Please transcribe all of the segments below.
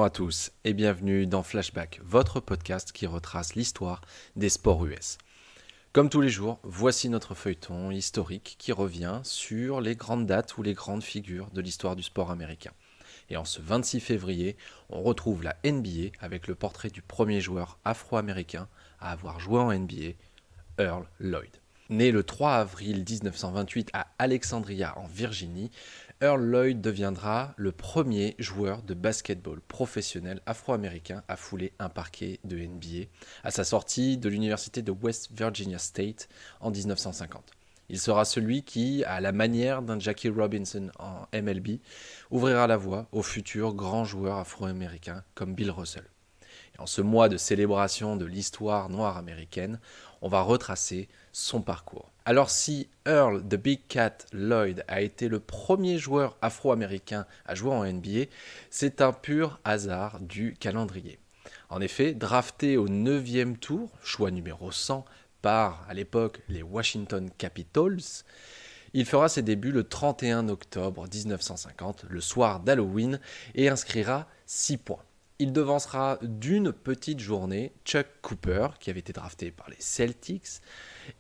Bonjour à tous et bienvenue dans Flashback, votre podcast qui retrace l'histoire des sports US. Comme tous les jours, voici notre feuilleton historique qui revient sur les grandes dates ou les grandes figures de l'histoire du sport américain. Et en ce 26 février, on retrouve la NBA avec le portrait du premier joueur afro-américain à avoir joué en NBA, Earl Lloyd. Né le 3 avril 1928 à Alexandria en Virginie, Earl Lloyd deviendra le premier joueur de basketball professionnel afro-américain à fouler un parquet de NBA à sa sortie de l'université de West Virginia State en 1950. Il sera celui qui, à la manière d'un Jackie Robinson en MLB, ouvrira la voie aux futurs grands joueurs afro-américains comme Bill Russell. Et en ce mois de célébration de l'histoire noire américaine, on va retracer son parcours. Alors si Earl the Big Cat Lloyd a été le premier joueur afro-américain à jouer en NBA, c'est un pur hasard du calendrier. En effet, drafté au 9e tour, choix numéro 100 par, à l'époque, les Washington Capitals, il fera ses débuts le 31 octobre 1950, le soir d'Halloween, et inscrira 6 points. Il devancera d'une petite journée Chuck Cooper, qui avait été drafté par les Celtics,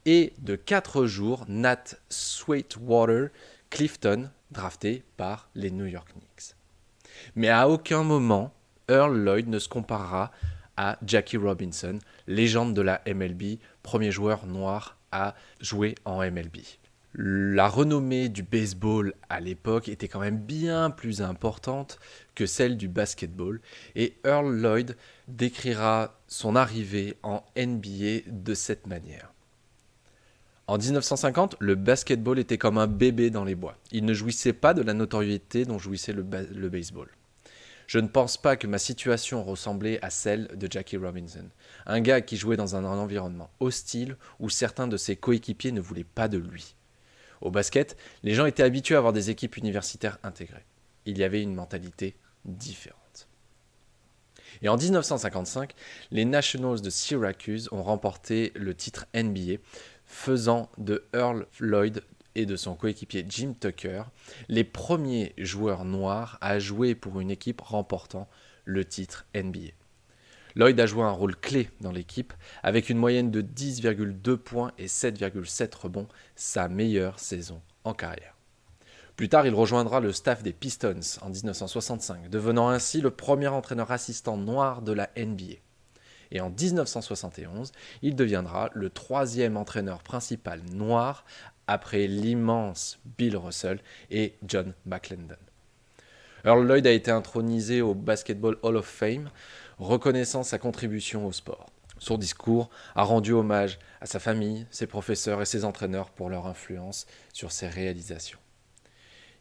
et de 4 jours Nat Sweetwater Clifton, drafté par les New York Knicks. Mais à aucun moment, Earl Lloyd ne se comparera à Jackie Robinson, légende de la MLB, premier joueur noir à jouer en MLB. La renommée du baseball à l'époque était quand même bien plus importante que celle du basketball et Earl Lloyd décrira son arrivée en NBA de cette manière. En 1950, le basketball était comme un bébé dans les bois. Il ne jouissait pas de la notoriété dont jouissait le baseball. Je ne pense pas que ma situation ressemblait à celle de Jackie Robinson, un gars qui jouait dans un environnement hostile où certains de ses coéquipiers ne voulaient pas de lui. Au basket, les gens étaient habitués à avoir des équipes universitaires intégrées. Il y avait une mentalité différente. Et en 1955, les Nationals de Syracuse ont remporté le titre NBA, faisant de Earl Lloyd et de son coéquipier Jim Tucker les premiers joueurs noirs à jouer pour une équipe remportant le titre NBA. Lloyd a joué un rôle clé dans l'équipe, avec une moyenne de 10,2 points et 7,7 rebonds, sa meilleure saison en carrière. Plus tard, il rejoindra le staff des Pistons en 1965, devenant ainsi le premier entraîneur assistant noir de la NBA. Et en 1971, il deviendra le troisième entraîneur principal noir après l'immense Bill Russell et John McLendon. Earl Lloyd a été intronisé au Basketball Hall of Fame, reconnaissant sa contribution au sport. Son discours a rendu hommage à sa famille, ses professeurs et ses entraîneurs pour leur influence sur ses réalisations.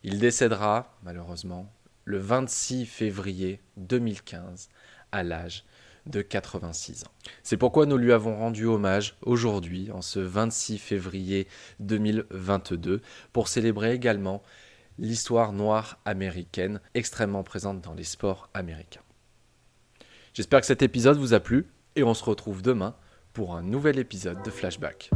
Il décédera, malheureusement, le 26 février 2015, à l'âge de 86 ans. C'est pourquoi nous lui avons rendu hommage aujourd'hui, en ce 26 février 2022, pour célébrer également l'histoire noire américaine extrêmement présente dans les sports américains. J'espère que cet épisode vous a plu et on se retrouve demain pour un nouvel épisode de Flashback.